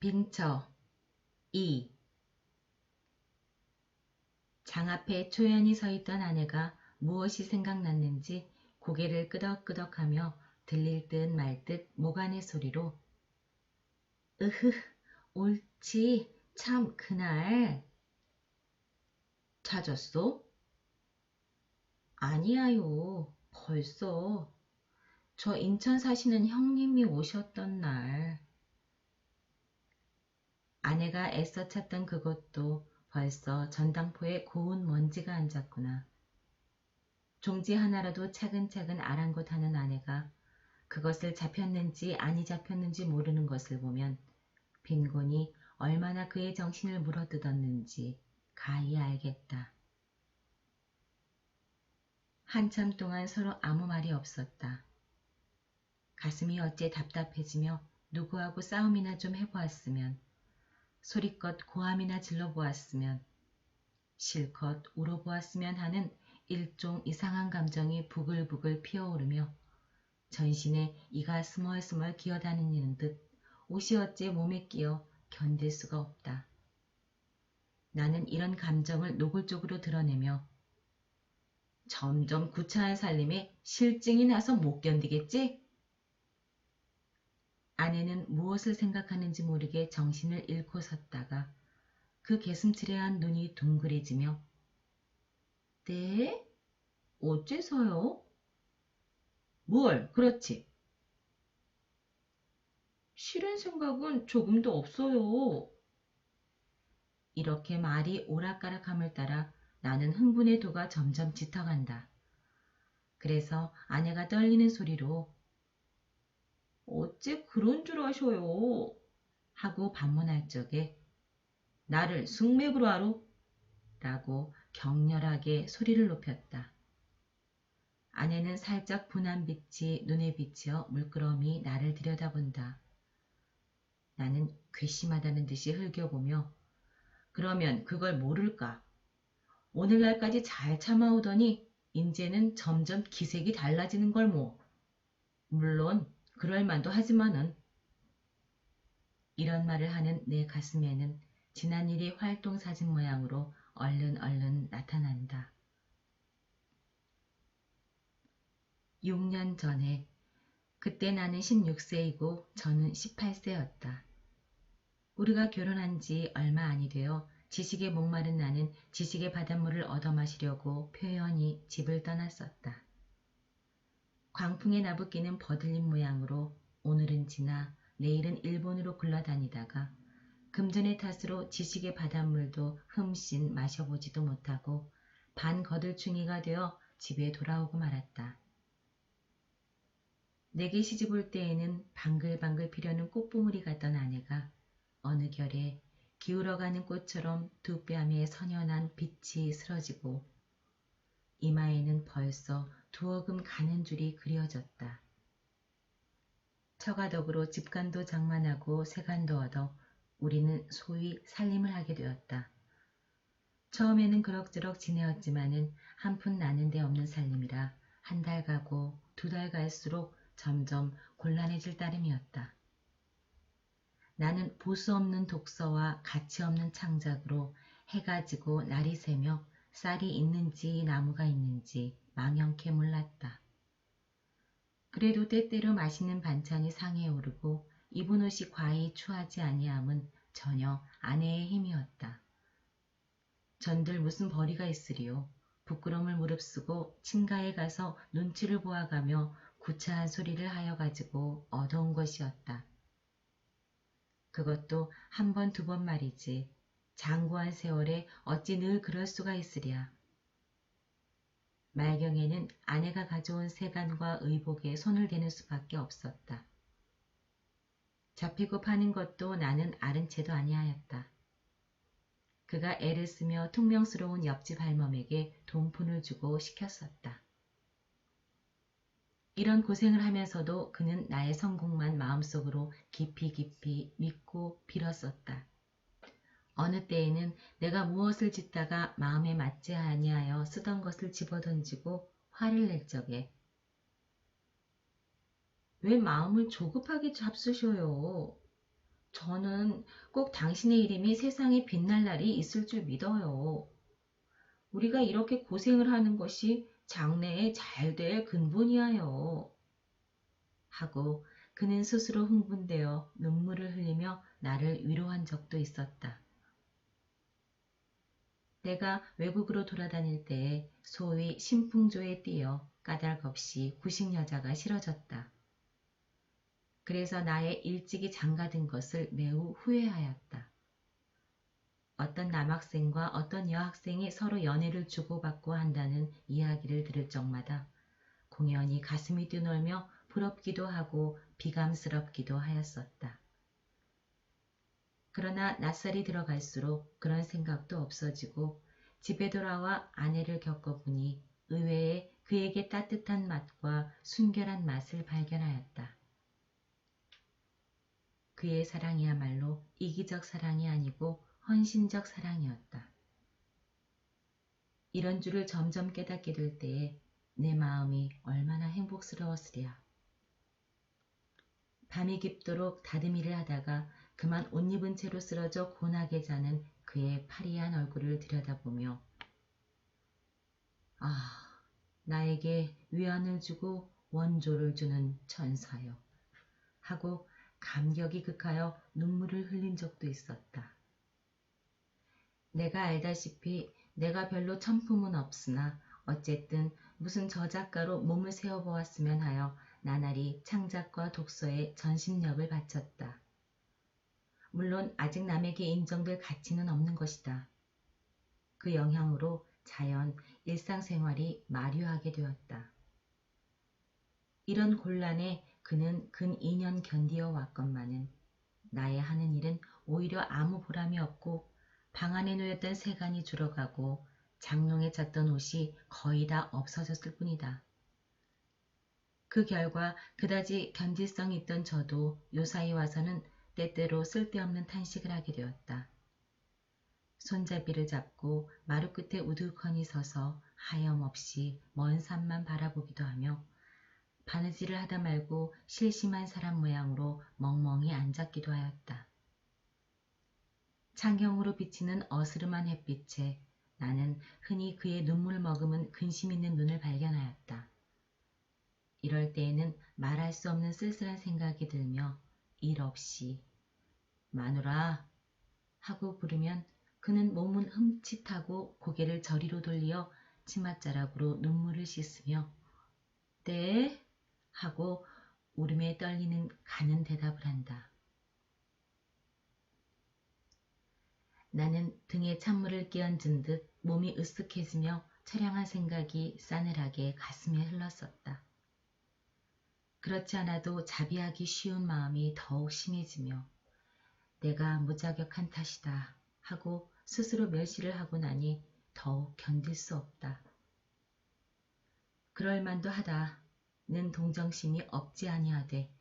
빈처 2. 장 앞에 초연히 서 있던 아내가 무엇이 생각났는지 고개를 끄덕끄덕하며 들릴 듯 말 듯 모간의 소리로 으흐, 옳지, 참 그날. 찾았어? 아니야요, 벌써. 저 인천 사시는 형님이 오셨던 날. 아내가 애써 찾던 그것도 벌써 전당포에 고운 먼지가 앉았구나. 종지 하나라도 차근차근 아랑곳하는 아내가 그것을 잡혔는지 아니 잡혔는지 모르는 것을 보면 빈곤이 얼마나 그의 정신을 물어뜯었는지 가히 알겠다. 한참 동안 서로 아무 말이 없었다. 가슴이 어째 답답해지며 누구하고 싸움이나 좀 해보았으면, 소리껏 고함이나 질러보았으면, 실컷 울어보았으면 하는 일종 이상한 감정이 부글부글 피어오르며 전신에 이가 스멀스멀 기어다니는 듯 옷이 어째 몸에 끼어 견딜 수가 없다. 나는 이런 감정을 노골적으로 드러내며 점점 구차한 살림에 실증이 나서 못 견디겠지? 아내는 무엇을 생각하는지 모르게 정신을 잃고 섰다가 그 개슴츠레한 눈이 둥그레지며 네? 어째서요? 뭘, 그렇지. 싫은 생각은 조금도 없어요. 이렇게 말이 오락가락함을 따라 나는 흥분의 도가 점점 짙어간다. 그래서 아내가 떨리는 소리로 어째 그런 줄 아셔요? 하고 반문할 적에 나를 숙맥으로 알아? 라고 격렬하게 소리를 높였다. 아내는 살짝 분한 빛이 눈에 비치어 물끄러미 나를 들여다본다. 나는 괘씸하다는 듯이 흘겨보며 그러면 그걸 모를까? 오늘날까지 잘 참아오더니 인제는 점점 기색이 달라지는 걸 뭐. 물론 그럴만도 하지만은. 이런 말을 하는 내 가슴에는 지난 일이 활동사진 모양으로 얼른 나타난다. 6년 전에, 그때 나는 16세이고 저는 18세였다. 우리가 결혼한 지 얼마 아니 되어 지식에 목마른 나는 지식의 바닷물을 얻어 마시려고 표현히 집을 떠났었다. 광풍에 나부끼는 버들림 모양으로 오늘은 지나 내일은 일본으로 굴러다니다가 금전의 탓으로 지식의 바닷물도 흠씬 마셔보지도 못하고 반거들충이가 되어 집에 돌아오고 말았다. 내게 시집 올 때에는 방글방글 피려는 꽃봉우리 같던 아내가 어느 결에 기울어가는 꽃처럼 두 뺨에 선연한 빛이 스러지고 이마에는 벌써 두어금 가는 줄이 그려졌다. 처가덕으로 집간도 장만하고 세간도 얻어 우리는 소위 살림을 하게 되었다. 처음에는 그럭저럭 지내었지만은 한 푼 나는 데 없는 살림이라 한 달 가고 두 달 갈수록 점점 곤란해질 따름이었다. 나는 보수 없는 독서와 가치 없는 창작으로 해가 지고 날이 새며 쌀이 있는지 나무가 있는지 망연케 몰랐다. 그래도 때때로 맛있는 반찬이 상에 오르고 입은 옷이 과히 추하지 아니함은 전혀 아내의 힘이었다. 전들 무슨 벌이가 있으리요. 부끄러움을 무릅쓰고 친가에 가서 눈치를 보아가며 구차한 소리를 하여가지고 얻어온 것이었다. 그것도 한 번, 두 번 말이지. 장구한 세월에 어찌 늘 그럴 수가 있으랴. 말경에는 아내가 가져온 세간과 의복에 손을 대는 수밖에 없었다. 잡히고 파는 것도 나는 아른 채도 아니하였다. 그가 애를 쓰며 퉁명스러운 옆집 할멈에게 돈푼을 주고 시켰었다. 이런 고생을 하면서도 그는 나의 성공만 마음속으로 깊이 믿고 빌었었다. 어느 때에는 내가 무엇을 짓다가 마음에 맞지 아니하여 쓰던 것을 집어던지고 화를 낼 적에 왜 마음을 조급하게 잡수셔요? 저는 꼭 당신의 이름이 세상에 빛날 날이 있을 줄 믿어요. 우리가 이렇게 고생을 하는 것이 장래에 잘 될 근본이에요. 하고 그는 스스로 흥분되어 눈물을 흘리며 나를 위로한 적도 있었다. 내가 외국으로 돌아다닐 때에 소위 신풍조에 뛰어 까닭없이 구식 여자가 싫어졌다. 그래서 나의 일찍이 장가든 것을 매우 후회하였다. 어떤 남학생과 어떤 여학생이 서로 연애를 주고받고 한다는 이야기를 들을 적마다 공연히 가슴이 뛰놀며 부럽기도 하고 비감스럽기도 하였었다. 그러나 낯살이 들어갈수록 그런 생각도 없어지고 집에 돌아와 아내를 겪어보니 의외의 그에게 따뜻한 맛과 순결한 맛을 발견하였다. 그의 사랑이야말로 이기적 사랑이 아니고 헌신적 사랑이었다. 이런 줄을 점점 깨닫게 될 때에 내 마음이 얼마나 행복스러웠으랴. 밤이 깊도록 다듬이를 하다가 그만 옷 입은 채로 쓰러져 고나게 자는 그의 파리한 얼굴을 들여다보며 아, 나에게 위안을 주고 원조를 주는 천사여 하고 감격이 극하여 눈물을 흘린 적도 있었다. 내가 알다시피 내가 별로 천품은 없으나 어쨌든 무슨 저작가로 몸을 세워보았으면 하여 나날이 창작과 독서에 전심력을 바쳤다. 물론 아직 남에게 인정될 가치는 없는 것이다. 그 영향으로 자연, 일상생활이 마료하게 되었다. 이런 곤란에 그는 근 2년 견디어 왔건만은 나의 하는 일은 오히려 아무 보람이 없고 방 안에 놓였던 세간이 줄어가고 장롱에 찼던 옷이 거의 다 없어졌을 뿐이다. 그 결과 그다지 견딜성 있던 저도 요사이 와서는 때때로 쓸데없는 탄식을 하게 되었다. 손잡이를 잡고 마루 끝에 우두커니 서서 하염없이 먼 산만 바라보기도 하며 바느질을 하다 말고 실심한 사람 모양으로 멍멍이 앉았기도 하였다. 창경으로 비치는 어스름한 햇빛에 나는 흔히 그의 눈물 머금은 근심 있는 눈을 발견하였다. 이럴 때에는 말할 수 없는 쓸쓸한 생각이 들며 일 없이 마누라 하고 부르면 그는 몸은 흠칫하고 고개를 저리로 돌리어 치맛자락으로 눈물을 씻으며 네 하고 울음에 떨리는 가는 대답을 한다. 나는 등에 찬물을 끼얹은 듯 몸이 으쓱해지며 처량한 생각이 싸늘하게 가슴에 흘렀었다. 그렇지 않아도 자비하기 쉬운 마음이 더욱 심해지며 내가 무자격한 탓이다 하고 스스로 멸시를 하고 나니 더욱 견딜 수 없다. 그럴 만도 하다는 동정심이 없지 아니하되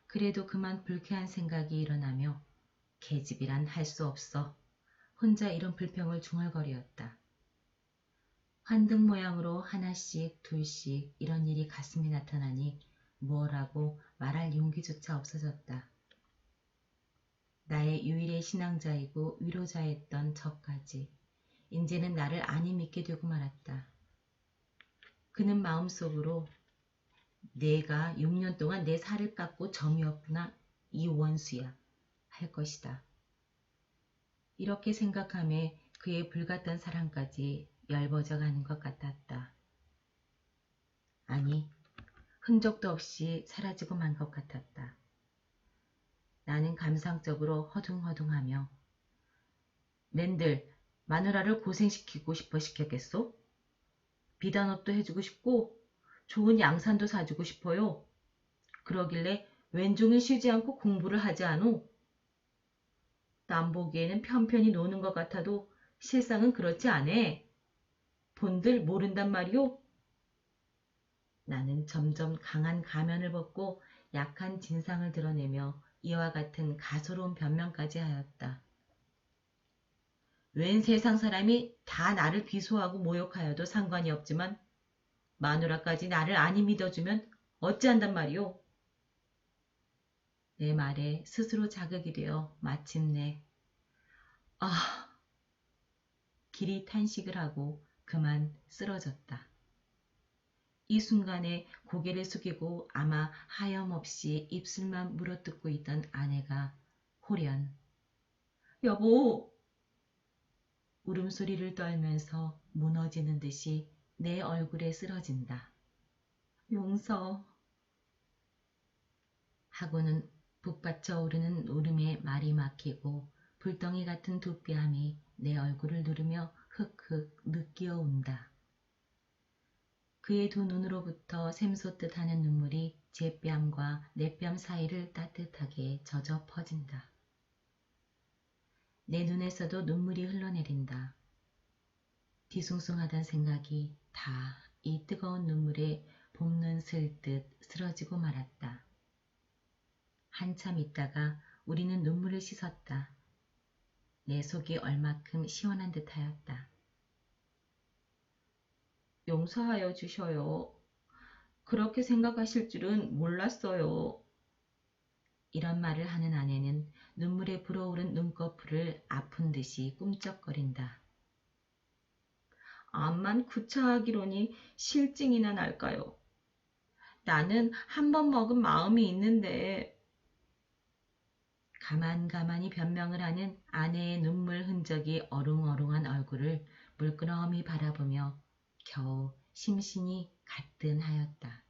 그래도 그만 불쾌한 생각이 일어나며 계집이란 할 수 없어 혼자 이런 불평을 중얼거리었다. 환등 모양으로 하나씩 둘씩 이런 일이 가슴에 나타나니 무엇라고 말할 용기조차 없어졌다. 나의 유일의 신앙자이고 위로자였던 저까지 이제는 나를 안이 믿게 되고 말았다. 그는 마음속으로 내가 6년 동안 내 살을 깎고 점이었구나 이 원수야 할 것이다. 이렇게 생각하며 그의 불같던 사랑까지 열버져 가는 것 같았다. 아니, 흔적도 없이 사라지고 만 것 같았다. 나는 감상적으로 허둥허둥하며 맨들 마누라를 고생시키고 싶어 시켰겠소? 비단옷도 해주고 싶고 좋은 양산도 사주고 싶어요. 그러길래 왼종일 쉬지 않고 공부를 하지 않오? 남 보기에는 편편히 노는 것 같아도 실상은 그렇지 않아. 본들 모른단 말이오? 나는 점점 강한 가면을 벗고 약한 진상을 드러내며 이와 같은 가소로운 변명까지 하였다. 웬 세상 사람이 다 나를 비소하고 모욕하여도 상관이 없지만 마누라까지 나를 안이 믿어주면 어찌한단 말이오? 내 말에 스스로 자극이 되어 마침내 아, 길이 탄식을 하고 그만 쓰러졌다. 이 순간에 고개를 숙이고 아마 하염없이 입술만 물어뜯고 있던 아내가 호련, 여보! 울음소리를 떨면서 무너지는 듯이 내 얼굴에 쓰러진다. 용서. 하고는 북받쳐 오르는 울음에 말이 막히고 불덩이 같은 두 뺨이 내 얼굴을 누르며 흑흑 느끼어 온다. 그의 두 눈으로부터 샘솟듯 하는 눈물이 제 뺨과 내 뺨 사이를 따뜻하게 젖어 퍼진다. 내 눈에서도 눈물이 흘러내린다. 뒤숭숭하던 생각이 다 이 뜨거운 눈물에 봄눈 슬듯 쓰러지고 말았다. 한참 있다가 우리는 눈물을 씻었다. 내 속이 얼마큼 시원한 듯하였다. 용서하여 주셔요. 그렇게 생각하실 줄은 몰랐어요. 이런 말을 하는 아내는 눈물에 불어오른 눈꺼풀을 아픈 듯이 꿈쩍거린다. 암만 구차하기로니 실증이나 날까요? 나는 한 번 먹은 마음이 있는데 가만가만히 변명을 하는 아내의 눈물 흔적이 어룽어룽한 얼굴을 물끄러미 바라보며 겨우 심신이 가뜬하였다.